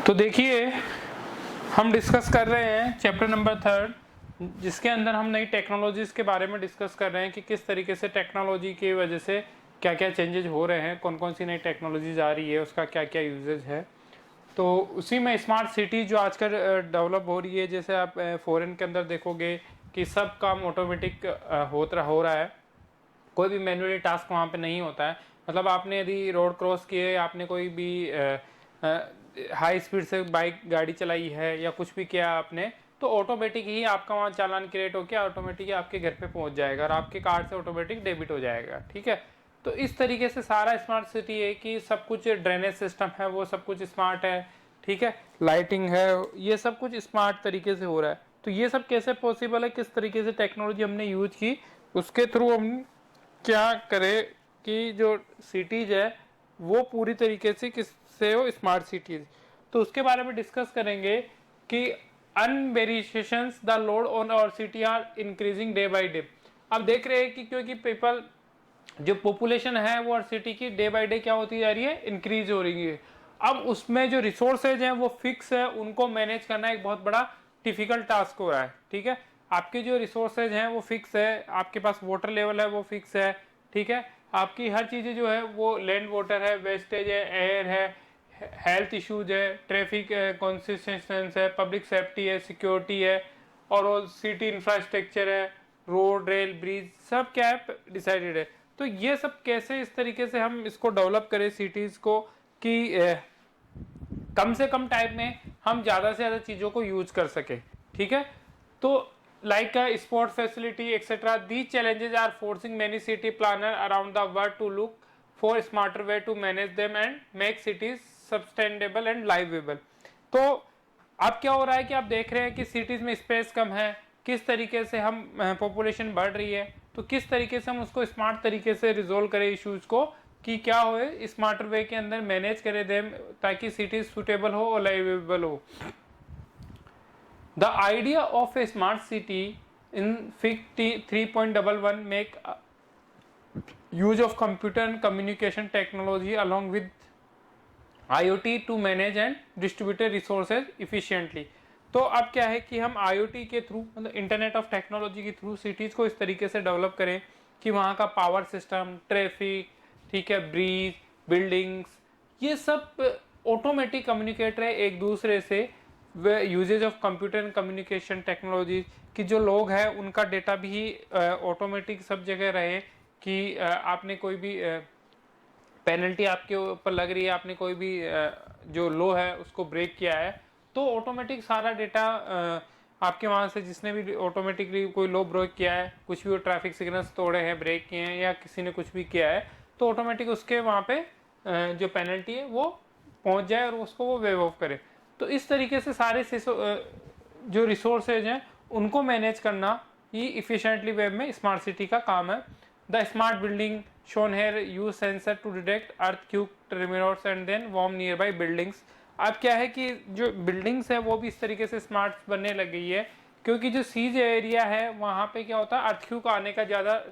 तो देखिए, हम डिस्कस कर रहे हैं चैप्टर नंबर 3, जिसके अंदर हम नई टेक्नोलॉजीज के बारे में डिस्कस कर रहे हैं कि किस तरीके से टेक्नोलॉजी की वजह से क्या क्या चेंजेज हो रहे हैं, कौन कौन सी नई टेक्नोलॉजीज आ रही है, उसका क्या क्या यूजेज है। तो उसी में स्मार्ट सिटी जो आजकल डेवलप हो रही है, जैसे आप फॉरेन के अंदर देखोगे कि सब काम ऑटोमेटिक हो रहा है, कोई भी मैनुअली टास्क वहाँ पे नहीं होता है। मतलब आपने यदि रोड क्रॉस किए, आपने कोई भी हाई स्पीड से बाइक गाड़ी चलाई है या कुछ भी किया आपने, तो ऑटोमेटिक ही आपका वहाँ चालान क्रिएट होकर ऑटोमेटिक आपके घर पे पहुँच जाएगा और आपके कार्ड से ऑटोमेटिक डेबिट हो जाएगा। ठीक है, तो इस तरीके से सारा स्मार्ट सिटी है कि सब कुछ ड्रेनेज सिस्टम है वो सब कुछ स्मार्ट है। ठीक है, लाइटिंग है, ये सब कुछ स्मार्ट तरीके से हो रहा है। तो ये सब कैसे पॉसिबल है, किस तरीके से टेक्नोलॉजी हमने यूज की, उसके थ्रू हम क्या करें कि जो सिटीज है वो पूरी तरीके से किससे हो, स्मार्ट सिटीज। तो उसके बारे में डिस्कस करेंगे कि अनवेरिएशंस the load on our city are increasing day by day. अब देख रहे हैं कि क्योंकि पीपल जो पॉपुलेशन है वो और सिटी की डे बाय डे क्या होती जा रही है, इंक्रीज हो रही है। अब उसमें जो रिसोर्सेज हैं वो फिक्स है, उनको मैनेज करना एक बहुत बड़ा डिफिकल्ट टास्क हो रहा है। ठीक है, आपके जो रिसोर्सेज हैं वो फिक्स है, आपके पास वाटर लेवल है वो फिक्स है। ठीक है, आपकी हर चीज़ें जो है वो लैंड वाटर है, वेस्टेज है, एयर है, हेल्थ इश्यूज है, ट्रैफिक कंसिस्टेंस है, पब्लिक सेफ्टी है, सिक्योरिटी है, और सिटी इंफ्रास्ट्रक्चर है, रोड रेल ब्रिज, सब क्या है डिसाइडेड है। तो ये सब कैसे इस तरीके से हम इसको डेवलप करें सिटीज को कि कम से कम टाइम में हम ज़्यादा से ज़्यादा चीज़ों को यूज कर सके। ठीक है, तो like a sport facility etc, these challenges are forcing many city planners around the world to look for smarter way to manage them and make cities sustainable and livable। तो अब क्या हो रहा है कि आप देख रहे हैं कि सिटीज में स्पेस कम है, किस तरीके से हम पॉपुलेशन बढ़ रही है, तो किस तरीके से हम उसको स्मार्ट तरीके से रिजोल्व करें इश्यूज को कि क्या हो, स्मार्टर वे के अंदर मैनेज करें देम, ताकि सिटीज सुटेबल हो और लाइवेबल हो। The idea of a smart city in FIC 3.11 make use of computer and communication technology along with IoT to manage and distribute resources efficiently। तो अब क्या है कि हम IoT के थ्रू, मतलब इंटरनेट ऑफ टेक्नोलॉजी के थ्रू सिटीज को इस तरीके से डेवलप करें कि वहाँ का पावर सिस्टम, ट्रैफिक, ठीक है, ब्रिज, बिल्डिंग्स, ये सब ऑटोमेटिक कम्युनिकेट रहे एक दूसरे से। Uses of computer and communication technology कि जो लोग हैं उनका डेटा भी ऑटोमेटिक सब जगह रहे कि आपने कोई भी पेनल्टी आपके ऊपर लग रही है, आपने कोई भी जो लो है उसको ब्रेक किया है, तो ऑटोमेटिक सारा डेटा आपके वहाँ से, जिसने भी ऑटोमेटिकली कोई लो ब्रेक किया है, कुछ भी ट्रैफिक सिग्नल्स तोड़े हैं, ब्रेक किए हैं, या किसी ने कुछ भी किया है, तो ऑटोमेटिक उसके वहाँ पे जो पेनल्टी है वो पहुँच जाए और उसको वो वेव ऑफ करे। तो इस तरीके से सारे जो रिसोर्सेज हैं उनको मैनेज करना ही इफिशिएंटली वेब में स्मार्ट सिटी का काम है। The smart building shown here use sensor to detect earthquake, tremors and then warm near by buildings. अब क्या है कि जो बिल्डिंग्स है वो भी इस तरीके से स्मार्ट बनने लग गई है, क्योंकि जो सीज एरिया है वहाँ पे क्या होता है, अर्थक्वेक आने का ज़्यादा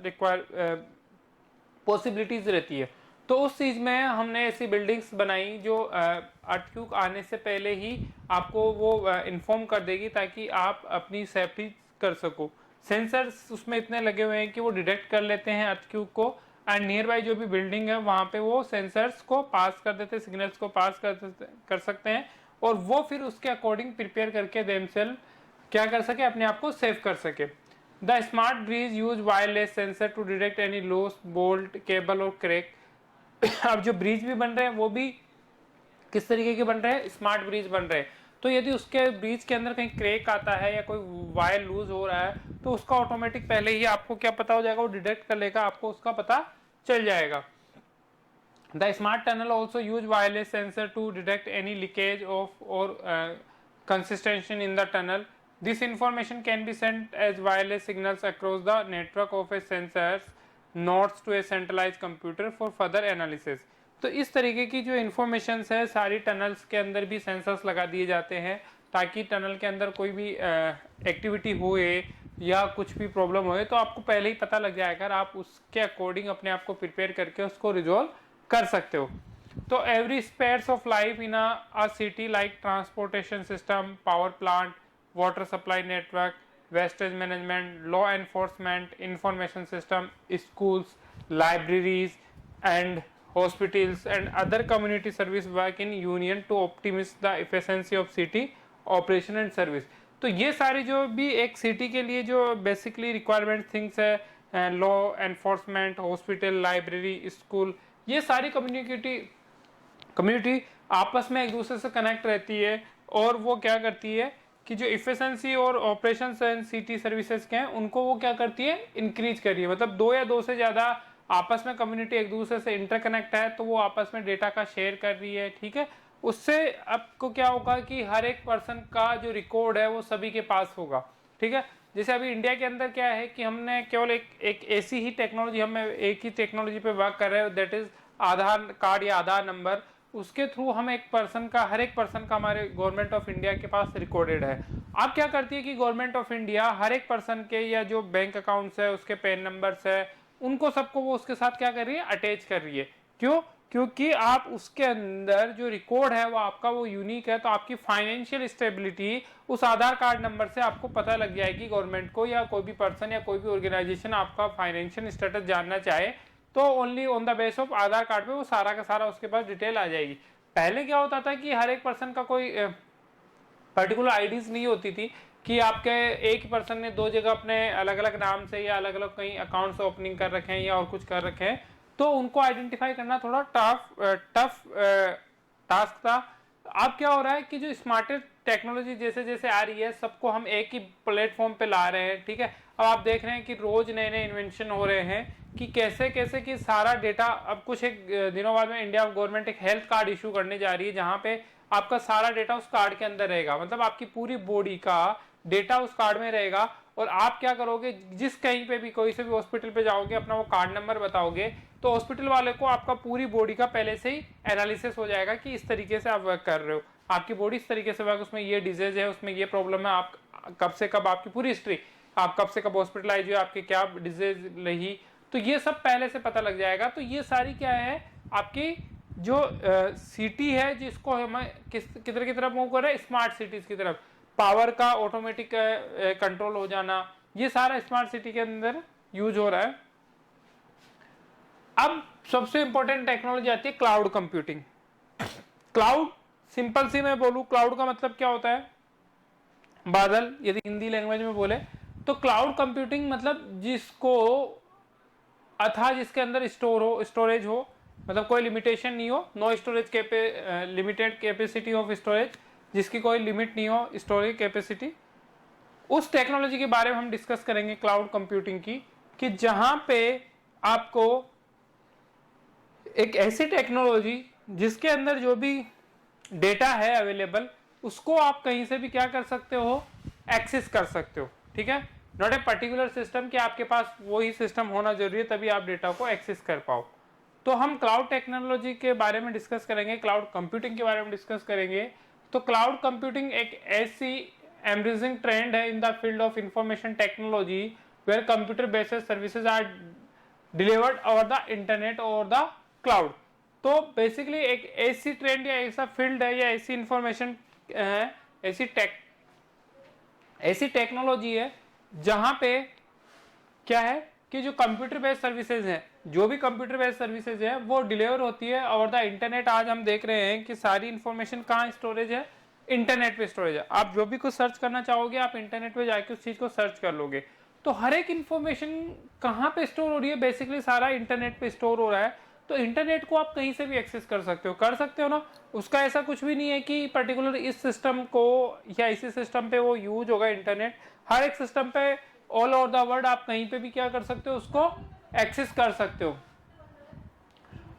पॉसिबिलिटीज रहती है। तो उस चीज़ में हमने ऐसी बिल्डिंग्स बनाई जो अर्थक्वेक आने से पहले ही आपको वो इन्फॉर्म कर देगी, ताकि आप अपनी सेफ्टी कर सको। सेंसर्स उसमें इतने लगे हुए हैं कि वो डिटेक्ट कर लेते हैं अर्थक्वेक को, एंड नियर बाई जो भी बिल्डिंग है वहाँ पे वो सेंसर्स को पास कर देते हैं, सिग्नल्स को पास कर सकते हैं, और वो फिर उसके अकॉर्डिंग प्रिपेयर करके देमसेल्फ क्या कर सके, अपने आप को सेव कर सके। The smart bridge use wireless sensor to detect any loss, bolt, cable और क्रैक। अब जो ब्रिज भी बन रहे हैं वो भी किस तरीके के बन रहे हैं, स्मार्ट ब्रिज बन रहे हैं। तो यदि उसके ब्रिज के अंदर कहीं क्रैक आता है या कोई वायर लूज हो रहा है, तो उसका ऑटोमेटिक पहले ही आपको क्या पता हो जाएगा, वो डिटेक्ट कर लेगा, आपको उसका पता चल जाएगा। The smart tunnel also use wireless sensor to detect any leakage of और consistency in the tunnel. This information can be sent as wireless signals across the network of a sensors notes to a centralize computer for further analysis. तो इस तरीके की जो information है सारी tunnels के अंदर भी सेंसर्स लगा दिए जाते हैं, ताकि टनल के अंदर कोई भी एक्टिविटी होए या कुछ भी प्रॉब्लम होए तो आपको पहले ही पता लग जाएगा, आप उसके अकॉर्डिंग अपने आप को प्रिपेयर करके उसको रिजॉल्व कर सकते हो। तो every spheres of life in a city like transportation system, power plant, water supply network, wastage management, law enforcement, information system, schools, libraries and hospitals and other community service work in union to optimize the efficiency of city operation and service. तो ये सारी जो भी एक city के लिए जो basically requirement things है, law enforcement, hospital, library, school, ये सारी कम्युनिटी आपस में एक दूसरे से कनेक्ट रहती है और वो क्या करती है कि जो इफिशिएंसी और ऑपरेशंस एंड सिटी सर्विसेज के हैं उनको वो क्या करती है, इंक्रीज कर रही है। मतलब दो या दो से ज़्यादा आपस में कम्युनिटी एक दूसरे से इंटरकनेक्ट है तो वो आपस में डेटा का शेयर कर रही है, ठीक है। उससे आपको क्या होगा कि हर एक पर्सन का जो रिकॉर्ड है वो सभी के पास होगा, ठीक है। जैसे अभी इंडिया के अंदर क्या है कि हमने केवल एक ऐसी ही टेक्नोलॉजी, हम एक ही टेक्नोलॉजी पे वर्क कर रहे हैं, दैट इज आधार कार्ड या आधार नंबर। उसके थ्रू हम एक पर्सन का, हर एक पर्सन का हमारे गवर्नमेंट ऑफ इंडिया के पास रिकॉर्डेड है। अब क्या करती है कि गवर्नमेंट ऑफ इंडिया हर एक पर्सन के या जो बैंक अकाउंट्स है, उसके पैन नंबर्स है, उनको सबको वो उसके साथ क्या कर रही है, अटैच कर रही है। क्यों? क्योंकि आप उसके अंदर जो रिकॉर्ड है वो आपका वो यूनिक है, तो आपकी फाइनेंशियल स्टेबिलिटी उस आधार कार्ड नंबर से आपको पता लग जाएगी। गवर्नमेंट को या कोई भी पर्सन या कोई भी ऑर्गेनाइजेशन आपका फाइनेंशियल स्टेटस जानना चाहे तो only on the base of Aadhaar card पे वो सारा का सारा उसके पास डिटेल आ जाएगी। पहले क्या होता था कि हर एक पर्सन का कोई पर्टिकुलर आईडीज नहीं होती थी कि आपके एक ही पर्सन ने दो जगह अपने अलग अलग नाम से या अलग अलग कहीं अकाउंट्स ओपनिंग कर रखे हैं या और कुछ कर रखे हैं, तो उनको आइडेंटिफाई करना थोड़ा टफ टास्क था। अब क्या हो रहा है कि जो स्मार्टेस्ट टेक्नोलॉजी जैसे जैसे आ रही है, सबको हम एक ही प्लेटफॉर्म पे ला रहे हैं, ठीक है। अब आप देख रहे हैं कि रोज नए नए इन्वेंशन हो रहे हैं कि कैसे कैसे कि सारा डेटा, अब कुछ एक दिनों बाद में इंडिया गवर्नमेंट एक हेल्थ कार्ड इशू करने जा रही है जहां पे आपका सारा डेटा उस कार्ड के अंदर रहेगा। मतलब आपकी पूरी बॉडी का डेटा उस कार्ड में रहेगा और आप क्या करोगे, जिस कहीं पे भी कोई से भी हॉस्पिटल पे जाओगे, अपना वो कार्ड नंबर बताओगे तो हॉस्पिटल वाले को आपका पूरी बॉडी का पहले से ही एनालिसिस हो जाएगा कि इस तरीके से आप वर्क कर रहे हो, आपकी बॉडी इस तरीके से वर्क, उसमें ये डिजीज है, उसमें ये प्रॉब्लम है, आप कब से कब, आपकी पूरी हिस्ट्री, आप कब से कब हॉस्पिटलाइज हुए, आपकी क्या डिजीज रही, तो ये सब पहले से पता लग जाएगा। तो ये सारी क्या है, आपकी जो सिटी है जिसको हम किधर की तरफ मूव कर रहे हैं, स्मार्ट सिटीज की तरफ, पावर का ऑटोमेटिक कंट्रोल हो जाना, ये सारा स्मार्ट सिटी के अंदर यूज हो रहा है। अब सबसे इंपॉर्टेंट टेक्नोलॉजी आती है क्लाउड कंप्यूटिंग। क्लाउड सिंपल सी मैं बोलूं, क्लाउड का मतलब क्या होता है, बादल, यदि हिंदी लैंग्वेज में बोले तो क्लाउड कंप्यूटिंग मतलब जिसको अथा जिसके अंदर स्टोरेज हो, मतलब कोई लिमिटेशन नहीं हो, no storage limited capacity of storage, जिसकी कोई लिमिट नहीं हो स्टोरेज कैपेसिटी, उस टेक्नोलॉजी के बारे में हम डिस्कस करेंगे क्लाउड कंप्यूटिंग की, कि जहां पे आपको एक ऐसी टेक्नोलॉजी जिसके अंदर जो भी डेटा है अवेलेबल, उसको आप कहीं से भी क्या कर सकते हो, एक्सेस कर सकते हो, ठीक है। नॉट ए पर्टिकुलर सिस्टम कि आपके पास वही सिस्टम होना जरूरी है तभी आप डेटा को एक्सेस कर पाओ। तो हम क्लाउड टेक्नोलॉजी के बारे में डिस्कस करेंगे, क्लाउड कंप्यूटिंग के बारे में डिस्कस करेंगे। तो क्लाउड कंप्यूटिंग एक ऐसी एमर्जिंग ट्रेंड है in the field of information technology where computer based services are delivered over the internet और द क्लाउड। तो बेसिकली एक ऐसी ट्रेंड या ऐसा फील्ड है या ऐसी इंफॉर्मेशन है, ऐसी टेक्नोलॉजी है जहां पे क्या है कि जो कंप्यूटर बेस्ड सर्विसेज है, जो भी कंप्यूटर बेस्ड सर्विसेज है वो डिलीवर होती है और द इंटरनेट। आज हम देख रहे हैं कि सारी इंफॉर्मेशन कहाँ स्टोरेज है, इंटरनेट पे स्टोरेज है। आप जो भी कुछ सर्च करना चाहोगे आप इंटरनेट पे जाके उस चीज को सर्च कर लोगे। तो हर एक इंफॉर्मेशन कहाँ पे स्टोर हो रही है, बेसिकली सारा इंटरनेट पे स्टोर हो रहा है। तो इंटरनेट को आप कहीं से भी एक्सेस कर सकते हो ना, उसका ऐसा कुछ भी नहीं है कि पर्टिकुलर इस सिस्टम को या इसी सिस्टम पे वो यूज होगा इंटरनेट। हर एक सिस्टम पे ऑल ओवर द वर्ल्ड आप कहीं पे भी क्या कर सकते हो, उसको एक्सेस कर सकते हो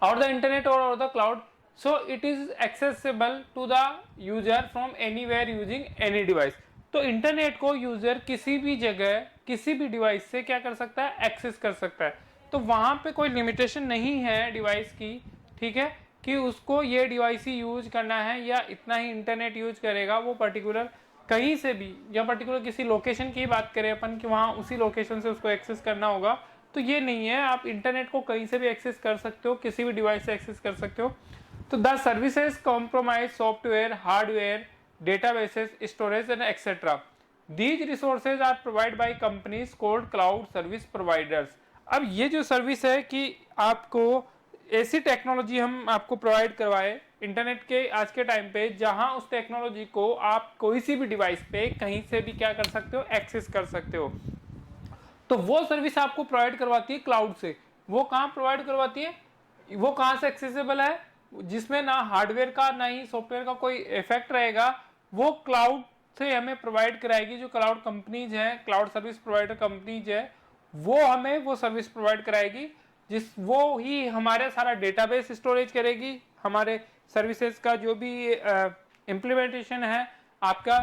और द इंटरनेट और the cloud. So it is accessible to the user from anywhere using any device. तो इंटरनेट को यूजर किसी भी जगह किसी भी डिवाइस से क्या कर सकता है, एक्सेस कर सकता है। तो वहां पे कोई लिमिटेशन नहीं है डिवाइस की, ठीक है, कि उसको ये डिवाइस ही यूज करना है या इतना ही इंटरनेट यूज करेगा। वो पर्टिकुलर कहीं से भी या पर्टिकुलर किसी लोकेशन की बात करें अपन कि वहां उसी लोकेशन से उसको एक्सेस करना होगा, तो ये नहीं है। आप इंटरनेट को कहीं से भी एक्सेस कर सकते हो, किसी भी डिवाइस से एक्सेस कर सकते हो। तो the services compromise software, hardware, databases, storage and etcetera. These resources are provide by companies called cloud service providers. अब ये जो सर्विस है कि आपको ऐसी टेक्नोलॉजी हम आपको प्रोवाइड करवाए इंटरनेट के आज के टाइम पे, जहां उस टेक्नोलॉजी को आप कोई सी भी डिवाइस पे कहीं से भी क्या कर सकते हो, एक्सेस कर सकते हो। तो वो सर्विस आपको प्रोवाइड करवाती है क्लाउड से। वो कहाँ प्रोवाइड करवाती है, वो कहाँ से एक्सेसिबल है, जिसमें ना हार्डवेयर का ना ही सॉफ्टवेयर का कोई इफेक्ट रहेगा, वो क्लाउड से हमें प्रोवाइड कराएगी। जो क्लाउड कंपनीज हैं, क्लाउड सर्विस प्रोवाइडर कंपनीज है, वो हमें वो सर्विस प्रोवाइड कराएगी, वो ही हमारे सारा डेटाबेस स्टोरेज करेगी, हमारे सर्विसेज का जो भी इम्प्लीमेंटेशन है, आपका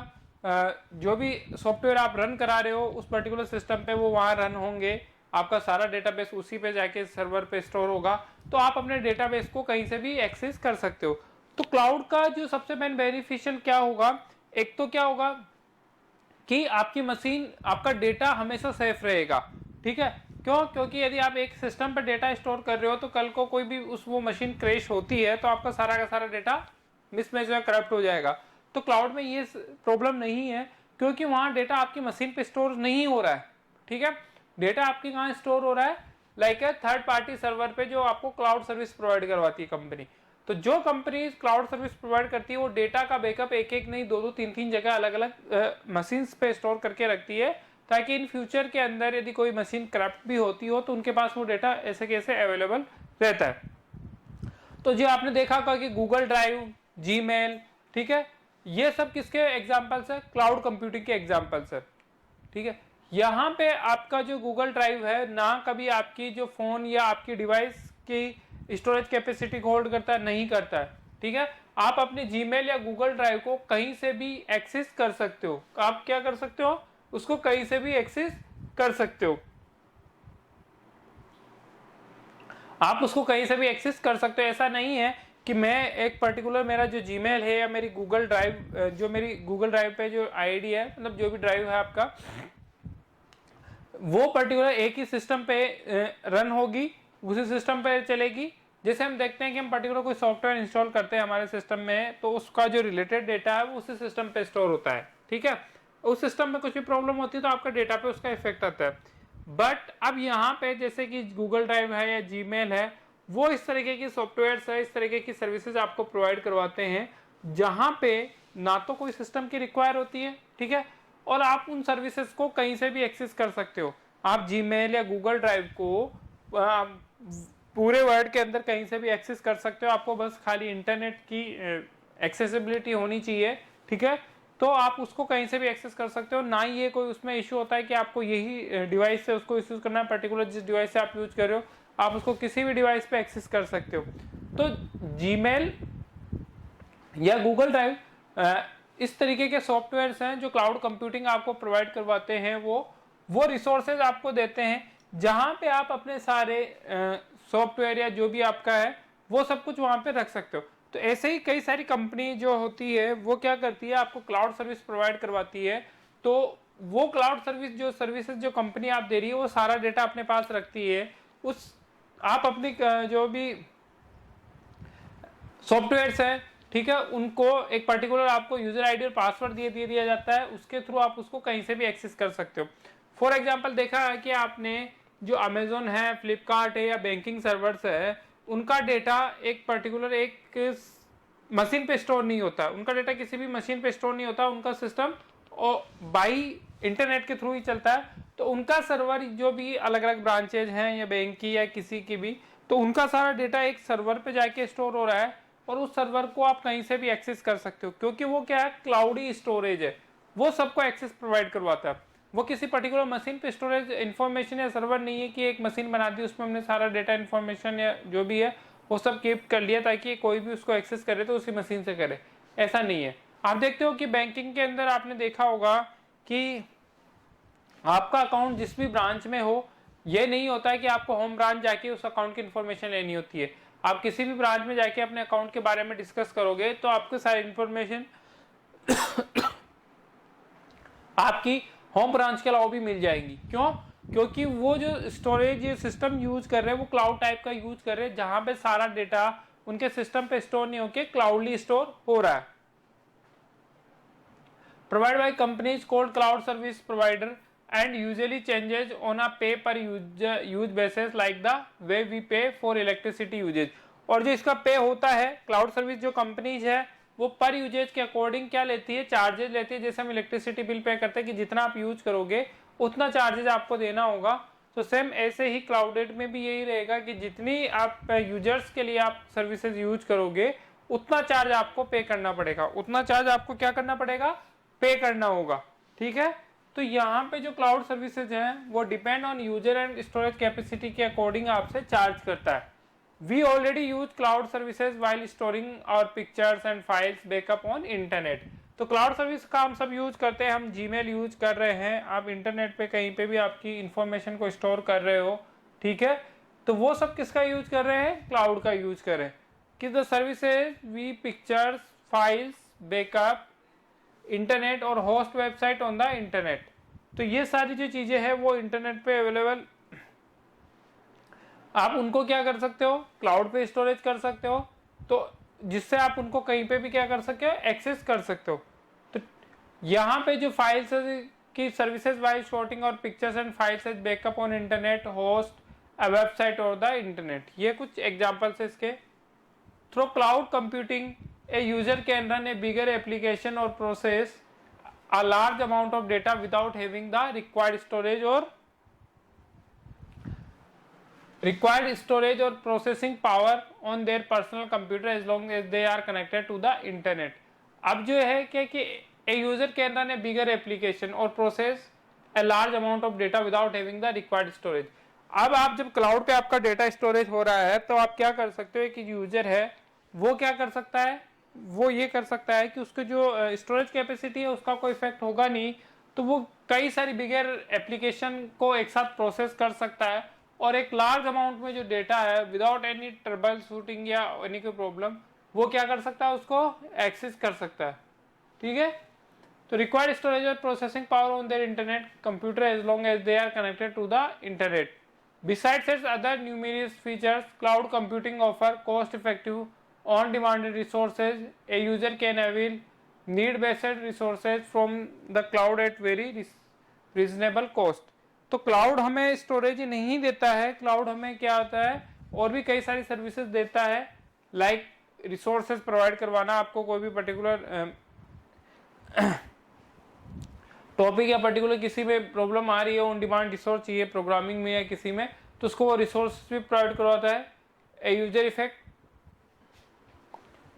जो भी सॉफ्टवेयर आप रन करा रहे हो उस पर्टिकुलर सिस्टम पे, वो वहां रन होंगे। आपका सारा डेटाबेस उसी पे जाके सर्वर पे स्टोर होगा, तो आप अपने डेटाबेस को कहीं से भी एक्सेस कर सकते हो। तो क्लाउड का जो सबसे मेन बेनिफिशियल क्या होगा, एक तो क्या होगा कि आपकी मशीन, आपका डेटा हमेशा सेफ रहेगा। ठीक है, क्यों? क्योंकि यदि आप एक सिस्टम पर डेटा स्टोर कर रहे हो तो कल को कोई भी वो मशीन क्रैश होती है तो आपका सारा का सारा डेटा मिसमैच या करप्ट हो जाएगा। तो क्लाउड में ये प्रॉब्लम नहीं है, क्योंकि वहां डेटा आपकी मशीन पे स्टोर नहीं हो रहा है। ठीक है, डेटा आपकी कहाँ स्टोर हो रहा है, लाइक है थर्ड पार्टी सर्वर पे, जो आपको क्लाउड सर्विस प्रोवाइड करवाती है कंपनी। तो जो कंपनी क्लाउड सर्विस प्रोवाइड करती है वो डेटा का बैकअप एक एक नहीं, दो दो तीन तीन जगह अलग अलग मशीन पे स्टोर करके रखती है, ताकि इन फ्यूचर के अंदर यदि कोई मशीन करप्ट भी होती हो तो उनके पास वो डेटा ऐसे कैसे अवेलेबल रहता है। तो जो आपने देखा होगा कि गूगल ड्राइव, जीमेल, ठीक है, ये सब किसके एग्जाम्पल्स है, क्लाउड कंप्यूटिंग के एग्जाम्पल्स है। ठीक है, यहाँ पे आपका जो गूगल ड्राइव है ना कभी आपकी जो फोन या आपकी डिवाइस की स्टोरेज कैपेसिटी होल्ड करता है, नहीं करता है। ठीक है, आप अपने जीमेल या गूगल ड्राइव को कहीं से भी एक्सेस कर सकते हो। आप क्या कर सकते हो, उसको कहीं से भी एक्सेस कर सकते हो। आप उसको कहीं से भी एक्सेस कर सकते हो। ऐसा नहीं है कि मैं एक पर्टिकुलर मेरा जो जीमेल है या मेरी गूगल ड्राइव, जो मेरी गूगल ड्राइव पे जो आईडी है, मतलब जो भी ड्राइव है आपका, वो पर्टिकुलर एक ही सिस्टम पे रन होगी, उसी सिस्टम पे चलेगी। जैसे हम देखते हैं कि हम पर्टिकुलर कोई सॉफ्टवेयर इंस्टॉल करते हैं हमारे सिस्टम में, तो उसका जो रिलेटेड डेटा है वो उसी सिस्टम पे स्टोर होता है। ठीक है, उस सिस्टम में कुछ भी प्रॉब्लम होती है तो आपका डेटा पे उसका इफेक्ट आता है। बट अब यहाँ पे जैसे कि गूगल ड्राइव है या जीमेल है, वो इस तरीके की सॉफ्टवेयर है, इस तरीके की सर्विसेज आपको प्रोवाइड करवाते हैं, जहाँ पे ना तो कोई सिस्टम की रिक्वायर होती है, ठीक है, और आप उन सर्विसेज को कहीं से भी एक्सेस कर सकते हो। आप जीमेल या गूगल ड्राइव को पूरे वर्ल्ड के अंदर कहीं से भी एक्सेस कर सकते हो। आपको बस खाली इंटरनेट की एक्सेसिबिलिटी होनी चाहिए। ठीक है, तो आप उसको कहीं से भी एक्सेस कर सकते हो। ना ही ये कोई उसमें इशू होता है कि आपको यही डिवाइस से उसको यूज करना है, पर्टिकुलर जिस डिवाइस से आप यूज कर रहे हो आप उसको किसी भी डिवाइस पे एक्सेस कर सकते हो। तो जीमेल या गूगल ड्राइव इस तरीके के सॉफ्टवेयर्स हैं जो क्लाउड कंप्यूटिंग आपको प्रोवाइड करवाते हैं। वो रिसोर्सेज आपको देते हैं जहां पे आप अपने सारे सॉफ्टवेयर या जो भी आपका है वो सब कुछ वहां पे रख सकते हो। तो ऐसे ही कई सारी कंपनी जो होती है वो क्या करती है, आपको क्लाउड सर्विस प्रोवाइड करवाती है। तो वो क्लाउड सर्विस जो सर्विसेज जो कंपनी आप दे रही है वो सारा डेटा अपने पास रखती है। उस आप अपनी जो भी सॉफ्टवेयर्स हैं, ठीक है, उनको एक पर्टिकुलर आपको यूजर आईडी और पासवर्ड दिया जाता है, उसके थ्रू आप उसको कहीं से भी एक्सेस कर सकते हो। फॉर एग्जांपल देखा है कि आपने जो अमेजोन है, फ्लिपकार्ट है या बैंकिंग सर्वर्स है, उनका डेटा एक पर्टिकुलर एक मशीन पे स्टोर नहीं होता, उनका डेटा किसी भी मशीन पे स्टोर नहीं होता, उनका सिस्टम और बाई इंटरनेट के थ्रू ही चलता है। तो उनका सर्वर जो भी अलग अलग ब्रांचेज हैं या बैंक की या किसी की भी, तो उनका सारा डेटा एक सर्वर पे जाके स्टोर हो रहा है और उस सर्वर को आप कहीं से भी एक्सेस कर सकते हो, क्योंकि वो क्या है, क्लाउडी स्टोरेज है, वो सबको एक्सेस प्रोवाइड करवाता है। वो किसी पर्टिकुलर मशीन पे स्टोरेज इन्फॉर्मेशन या सर्वर नहीं है कि एक मशीन बना दी उसमें हमने सारा डेटा इन्फॉर्मेशन या जो भी है वो सब कीप कर लिया ताकि कोई भी उसको एक्सेस करे तो उसी मशीन से करे, ऐसा नहीं है। आप देखते हो कि बैंकिंग के अंदर आपने देखा होगा कि आपका अकाउंट जिस भी ब्रांच में हो, ये नहीं होता है कि आपको होम ब्रांच जाके उस अकाउंट की इन्फॉर्मेशन लेनी होती है। आप किसी भी ब्रांच में जाके अपने अकाउंट के बारे में डिस्कस करोगे तो आपको सारी इन्फॉर्मेशन आपकी होम ब्रांच के अलावा भी मिल जाएगी। क्यों? क्योंकि वो जो स्टोरेज सिस्टम यूज कर रहे हैं वो क्लाउड टाइप का यूज कर रहे हैं, जहां पे सारा डेटा उनके सिस्टम पे स्टोर नहीं होके क्लाउडली स्टोर हो रहा है। Provide by companies called cloud service provider and usually changes on a pay per use basis like the way we pay for electricity usage। और जो इसका पे होता है क्लाउड सर्विस जो कंपनीज है वो पर यूजेज के अकॉर्डिंग क्या लेती है, चार्जेस लेती है। जैसे हम इलेक्ट्रिसिटी बिल पे करते हैं कि जितना आप यूज करोगे उतना चार्जेस आपको देना होगा। तो सेम ऐसे ही क्लाउडेड में भी यही रहेगा कि जितनी आप यूजर्स के लिए आप सर्विसेज यूज करोगे उतना चार्ज आपको पे करना पड़ेगा, उतना चार्ज आपको क्या करना पड़ेगा, पे करना होगा। ठीक है, तो यहाँ पे जो क्लाउड सर्विसेज हैं वो depend on user and storage capacity के अकॉर्डिंग आपसे चार्ज करता है। We already use cloud services while storing our pictures and files backup on internet. तो क्लाउड सर्विस का हम सब यूज करते हैं, हम जीमेल यूज कर रहे हैं, आप इंटरनेट पे कहीं पे भी आपकी इंफॉर्मेशन को स्टोर कर रहे हो। ठीक है, तो वो सब किसका यूज कर रहे हैं, क्लाउड का यूज कर रहे हैं। कि the services we pictures files backup internet और host website on the internet. तो ये सारी जो चीजें हैं वो इंटरनेट पे अवेलेबल, आप उनको क्या कर सकते हो, क्लाउड पे स्टोरेज कर सकते हो, तो जिससे आप उनको कहीं पे भी क्या कर सकते हो, एक्सेस कर सकते हो। तो यहाँ पे जो फाइल्स की सर्विसेज वाइल स्टोरिंग और pictures and files as backup on internet host a website और द इंटरनेट, ये कुछ एग्जांपल्स है इसके। Through cloud computing a user can run a bigger application or process a large amount of data without having the required storage or processing power on their personal computer as long as they are connected to the internet। अब जो है क्या कि a user can run a bigger application or process a large amount of data without having the required storage। अब आप जब cloud पे आपका डेटा स्टोरेज हो रहा है तो आप क्या कर सकते हो कि यूजर है वो क्या कर सकता है, वो ये कर सकता है कि उसके जो स्टोरेज कैपेसिटी है उसका कोई इफेक्ट होगा नहीं, तो वो कई सारी बिगर एप्लीकेशन को एक साथ प्रोसेस कर सकता है और एक लार्ज अमाउंट में जो डेटा है विदाउट एनी ट्रबल शूटिंग या एनी कोई प्रॉब्लम वो क्या कर सकता है, उसको एक्सेस कर सकता है। ठीक है, तो रिक्वायर्ड स्टोरेज और processing power on their internet computer as long as they are connected to the internet. Besides its other numerous features cloud computing offer cost effective on demand resources। a user can avail need based resources from the cloud at very reasonable cost। तो cloud हमें storage नहीं देता है, cloud हमें क्या आता है और भी कई सारी सर्विसेज देता है, लाइक रिसोर्सेज प्रोवाइड करवाना, आपको कोई भी पर्टिकुलर टॉपिक या पर्टिकुलर किसी में प्रॉब्लम आ रही है, ऑन डिमांड रिसोर्स चाहिए प्रोग्रामिंग में या किसी में, तो उसको वो रिसोर्स भी प्रोवाइड करवाता है। A user effect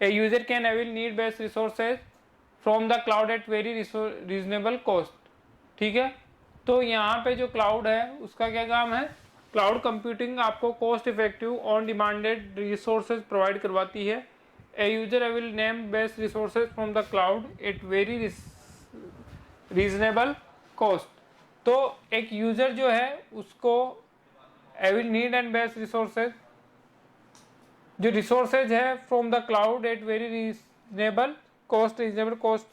A user can avail need-based resources from the cloud at very reasonable cost। ठीक है, तो यहाँ पे जो क्लाउड है उसका क्या काम है, क्लाउड कंप्यूटिंग आपको cost effective on demanded resources provide करवाती है। A user avail name-based resources from the cloud at very reasonable cost। तो एक यूजर जो है उसको avail need and based resources जो रिसोर्सेज है from the cloud at very reasonable cost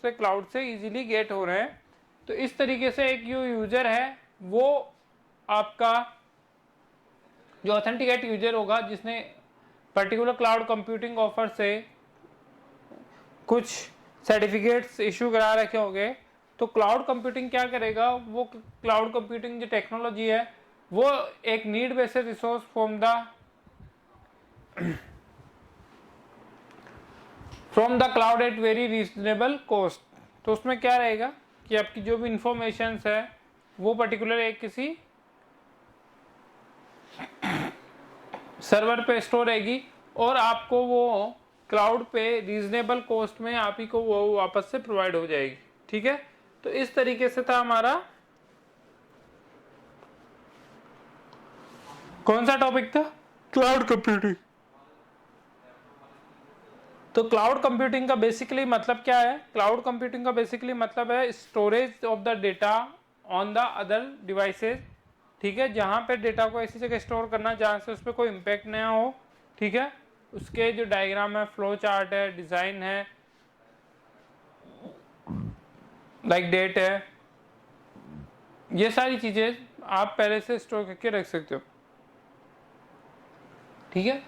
से क्लाउड से इजीली गेट हो रहे हैं। तो इस तरीके से एक जो यूजर है वो आपका जो ऑथेंटिकेट यूजर होगा जिसने पर्टिकुलर क्लाउड कंप्यूटिंग ऑफर से कुछ सर्टिफिकेट्स इशू करा रखे होंगे, तो क्लाउड कंप्यूटिंग क्या करेगा, वो क्लाउड कंप्यूटिंग जो टेक्नोलॉजी है वो एक need based resource from the cloud at very reasonable cost. तो उसमें क्या रहेगा कि आपकी जो भी इंफॉर्मेशन है वो पर्टिकुलर एक किसी सर्वर पे स्टोर रहेगी और आपको वो क्लाउड पे रीजनेबल कॉस्ट में आप ही को वो वापस से प्रोवाइड हो जाएगी। ठीक है, तो इस तरीके से था हमारा कौन सा टॉपिक था, क्लाउड कंप्यूटिंग। तो क्लाउड कंप्यूटिंग का बेसिकली मतलब क्या है, क्लाउड कंप्यूटिंग का बेसिकली मतलब है storage of the data on the other devices. ठीक है, जहां पे डेटा को ऐसी जगह स्टोर करना जहां से उस पर कोई इम्पैक्ट ना हो। ठीक है, उसके जो डायग्राम है, फ्लो चार्ट है, डिजाइन है, लाइक डेट है, ये सारी चीजें आप पहले से स्टोर करके रख सकते हो। ठीक है,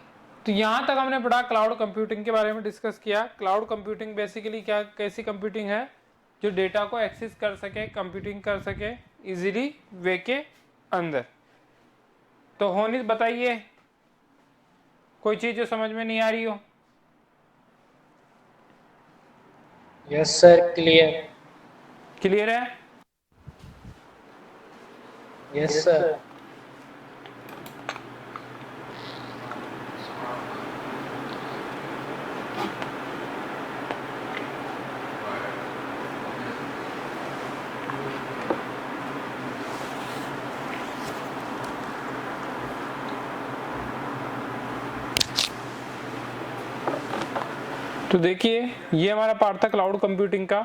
तो यहाँ तक हमने पढ़ा क्लाउड कंप्यूटिंग के बारे में डिस्कस किया। क्लाउड कंप्यूटिंग बेसिकली क्या कैसी कंप्यूटिंग है, जो डेटा को एक्सेस कर सके, कंप्यूटिंग कर सके इजीली वे के अंदर। तो होनी बताइए कोई चीज जो समझ में नहीं आ रही हो। Yes sir, clear. क्लियर है? Yes sir. तो देखिए ये हमारा पार्ट था क्लाउड कंप्यूटिंग का।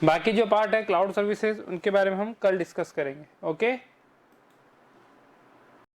बाकी जो पार्ट है क्लाउड सर्विसेज उनके बारे में हम कल डिस्कस करेंगे। ओके।